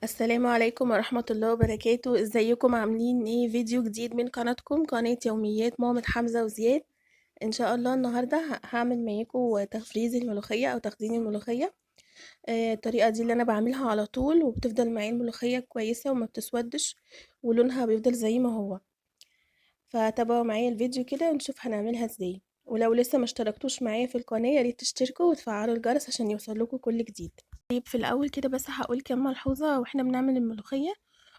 السلام عليكم ورحمة الله وبركاته. ازيكم عاملين ايه؟ فيديو جديد من قناتكم، قناة يوميات مامة حمزة وزياد. ان شاء الله النهاردة هعمل معاكم تفريز الملوخية او تخزين الملوخية. الطريقة دي اللي انا بعملها على طول، وبتفضل معايا الملوخية كويسة وما بتسودش، ولونها بيفضل زي ما هو. فتابعوا معايا الفيديو كده ونشوف هنعملها ازاي. ولو لسه ما اشتركتوش معايا في القناة، يا ريت تشتركوا وتفعلوا الجرس عشان يوصلكوا كل جديد. طيب، في الاول كده بس هقول كام ملحوظة واحنا بنعمل الملوخية،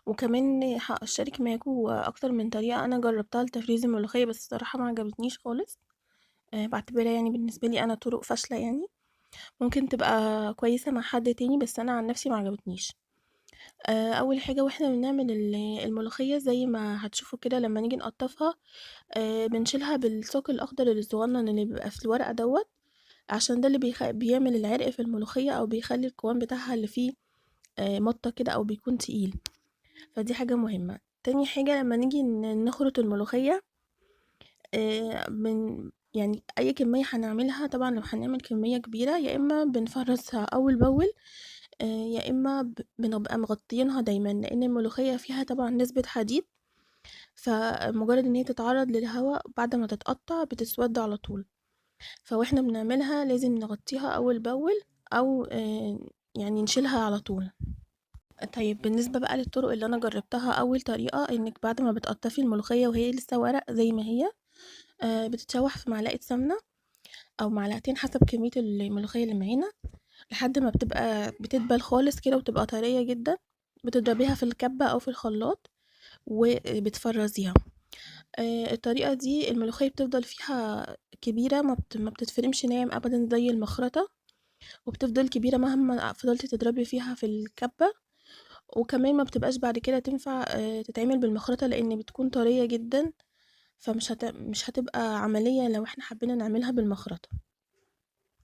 وكمان هاشارك معاكم اكتر من طريقة انا جربتها لتفريز الملوخية، بس الصراحة ما عجبتنيش خالص. بعتبرها يعني بالنسبة لي انا طرق فاشلة يعني. ممكن تبقى كويسة مع حد تاني، بس انا عن نفسي ما عجبتنيش. اول حاجة واحنا بنعمل الملوخية زي ما هتشوفوا كده لما نيجي نقطفها، بنشيلها بالساق الاخضر الصغنن اللي بيبقى في الورقة دوت، عشان ده اللي بيعمل العرق في الملوخية، او بيخلي القوام بتاعها اللي فيه مطة كده او بيكون تقيل. فدي حاجة مهمة. تاني حاجة لما نيجي نخرط الملوخية، يعني أي كمية هنعملها، طبعا لو هنعمل كمية كبيرة يا إما بنفرزها أول بأول، يا إما بنبقى مغطيينها دايما، لأن الملوخية فيها طبعا نسبة حديد، فمجرد إن هي تتعرض للهواء بعد ما تتقطع بتسود على طول. فواحنا بنعملها لازم نغطيها أول بأول، أو يعني نشيلها على طول. طيب، بالنسبة بقى للطرق اللي أنا جربتها، أول طريقة إنك بعد ما بتقطفي الملوخية وهي لسه ورق زي ما هي، بتتشوح في معلقة سمنة أو معلقتين حسب كمية الملوخية اللي معانا، لحد ما بتدبل خالص كده وتبقى طرية جدا. بتضربيها في الكبة أو في الخلاط وبتفرزيها. الطريقة دي الملوخية بتفضل فيها كبيرة، ما بتتفرمش ناعم أبدا زي المخرطة، وبتفضل كبيرة مهما فضلتي تضربي فيها في الكبة. وكمان ما بتبقاش بعد كده تنفع تتعمل بالمخرطة، لأن بتكون طرية جدا، مش هتبقى عملية لو احنا حبينا نعملها بالمخرطة.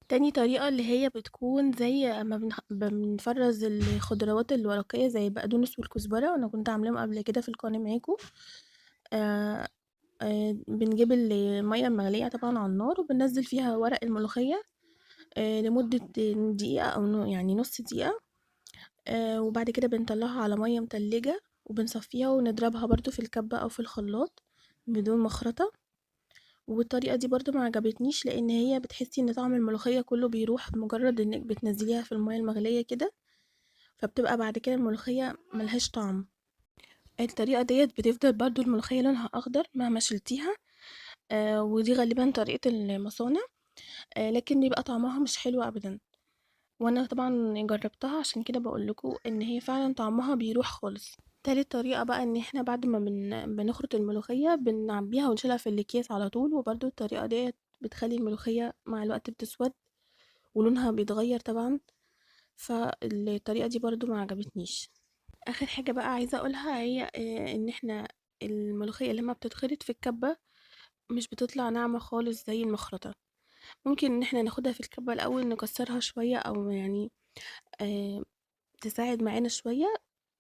تاني طريقة اللي هي بتكون زي ما بنفرز الخضروات الورقية زي البقدونس والكزبرة، وانا كنت عاملاهم قبل كده في القناة معاكم. آه بنجيب المية المغلية طبعا على النار، وبننزل فيها ورق الملوخية لمدة دقيقة أو يعني نص دقيقة. وبعد كده بنطلعها على مية متلجة، وبنصفيها ونضربها برضو في الكبة أو في الخلاط بدون مخرطة. والطريقة دي برضو ما عجبتنيش، لأن هي بتحسي ان طعم الملوخية كله بيروح بمجرد انك بتنزليها في المية المغلية كده، فبتبقى بعد كده الملوخية ملهاش طعم. الطريقة ديت بتفضل برضو الملوخية لونها أخضر مهما شلتيها. ودي غالبا طريقة المصانع، لكن بيبقى طعمها مش حلو أبدا. وانا طبعا جربتها، عشان كده بقولكوا ان هي فعلا طعمها بيروح خالص. تالت طريقة بقى ان احنا بعد ما بنخرط الملوخية بنعبيها ونشيلها في الاكياس على طول، وبرضو الطريقة ديت بتخلي الملوخية مع الوقت بتسود ولونها بيتغير طبعا. فالطريقة دي برضو ما عجبتنيش. اخر حاجة بقى عايزة اقولها هي ان احنا الملوخية لما بتتخرط في الكبة مش بتطلع ناعمة خالص زي المخرطة. ممكن ان احنا ناخدها في الكبة الاول نكسرها شوية، او يعني آه، تساعد معانا شوية،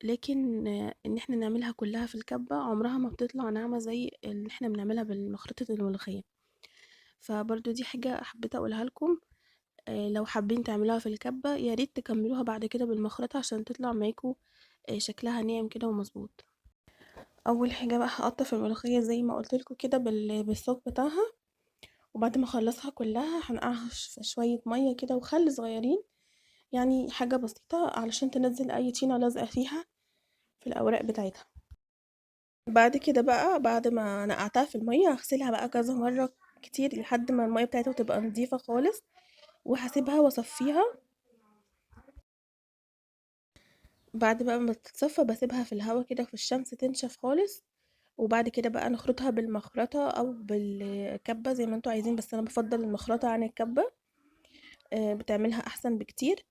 لكن ان احنا نعملها كلها في الكبة عمرها ما بتطلع ناعمة زي اللي احنا بنعملها بالمخرطة الملوخية. فبرضو دي حاجة حبيت اقولها لكم. لو حابين تعملوها في الكبة يا ريت تكملوها بعد كده بالمخرطة عشان تطلع معاكم شكلها ناعم كده ومظبوط. اول حاجة بقى هقطف الملوخية زي ما قلت لكم كده بالصوص بتاعها، وبعد ما اخلصها كلها هنقعها في شوية مية كده وخل صغيرين، يعني حاجة بسيطة علشان تنزل اي طينة لازقة فيها في الاوراق بتاعتها. بعد كده بقى بعد ما نقعتها في المية هغسلها بقى كذا مرة كتير لحد ما المية بتاعتها تبقى نظيفة خالص، وهسيبها واصفيها. بعد بقى ما تتصفى بسيبها في الهوا كده في الشمس تنشف خالص، وبعد كده بقى نخرطها بالمخرطة او بالكبة زي ما انتوا عايزين، بس انا بفضل المخرطة عن الكبة. بتعملها احسن بكتير.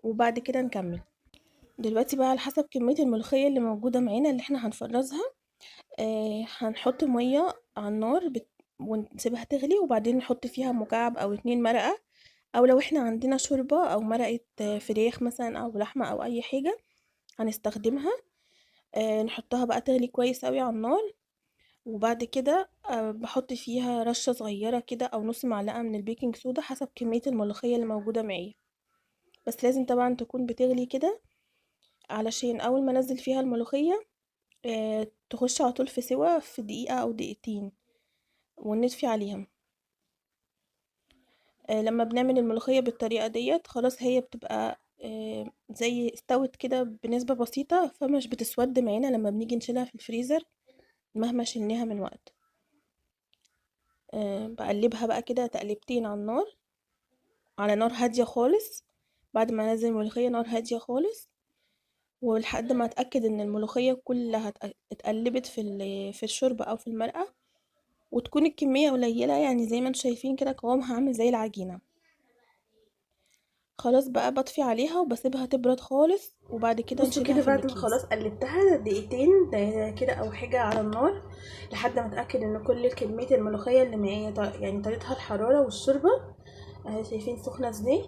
وبعد كده نكمل. دلوقتي بقى على حسب كمية الملوخية اللي موجودة معانا اللي احنا هنفرزها، هنحط مية على النار ونسيبها تغلي، وبعدين نحط فيها مكعب او 2 مرقة، او لو احنا عندنا شوربة او مرقة فراخ مثلا او لحمة او اي حاجة هنستخدمها. نحطها بقى تغلي كويس قوي على النار، وبعد كده بحط فيها رشة صغيرة كده او نص معلقة من البيكنج صودا حسب كمية الملوخية اللي موجودة معايا، بس لازم طبعا تكون بتغلي كده علشان اول ما انزل فيها الملوخية تخش على طول في سوا في دقيقة او دقيقتين، ونطفي عليها. لما بنعمل الملوخية بالطريقة ديت خلاص هي بتبقى زي استوت كده بنسبة بسيطة، فمش بتسود معانا لما بنيجي نشيلها في الفريزر مهما شلناها من وقت. بقلبها بقى كده تقلبتين على النار، على نار هادية خالص. بعد ما انزل الملوخية نار هادية خالص، ولحد ما اتأكد ان الملوخية كلها اتقلبت في الشوربة او في المرقة، وتكون الكمية قليلة، يعني زي ما انتم شايفين كده قوامها عامل زي العجينة. خلاص بقى بطفي عليها وبسيبها تبرد خالص، وبعد كده بصوا نشيلها كده في بعد ما الاكياس. خلاص قلبتها دقيقتين كده او حاجه على النار، لحد ما اتاكد ان كل كميه الملوخيه اللي معايا يعني طريقتها الحراره والشوربه اهي شايفين سخنه ازاي.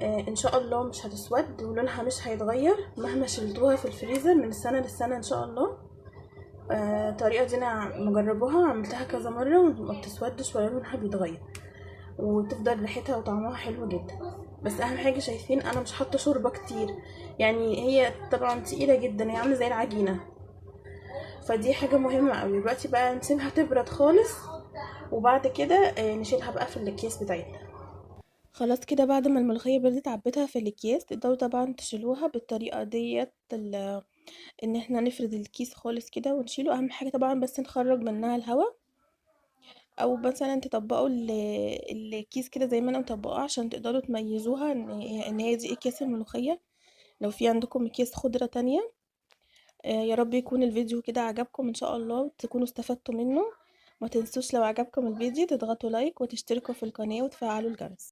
ان شاء الله مش هتسود ولونها مش هيتغير مهما شلتوها في الفريزر من السنه للسنه ان شاء الله. الطريقه دي انا مجربوها عملتها كذا مره وما بتسودش ولا لونها بيتغير، وتفضل ريحتها وطعمها حلو جدا. بس اهم حاجه شايفين انا مش حاطه شوربه كتير، يعني هي طبعا تقيله جدا، هي عامله زي العجينه، فدي حاجه مهمه قوي. دلوقتي بقى نسيبها تبرد خالص، وبعد كده نشيلها بقى في الاكياس بتاعتنا. خلاص كده بعد ما الملوخية بردت عبيتها في الاكياس. تقدروا طبعا تشيلوها بالطريقة ديت، ان احنا نفرد الكيس خالص كده ونشيله. اهم حاجة طبعا بس نخرج منها الهواء، او مثلا تطبقوا الكيس كده زي ما انا مطبقاه عشان تقدروا تميزوها ان هي دي اكياس الملوخية. لو في عندكم اكياس خضرة تانية. يا رب يكون الفيديو كده عجبكم ان شاء الله وتكونوا استفدتوا منه. ما تنسوش لو عجبكم الفيديو تضغطوا لايك وتشتركوا في القناة وتفعلوا الجرس.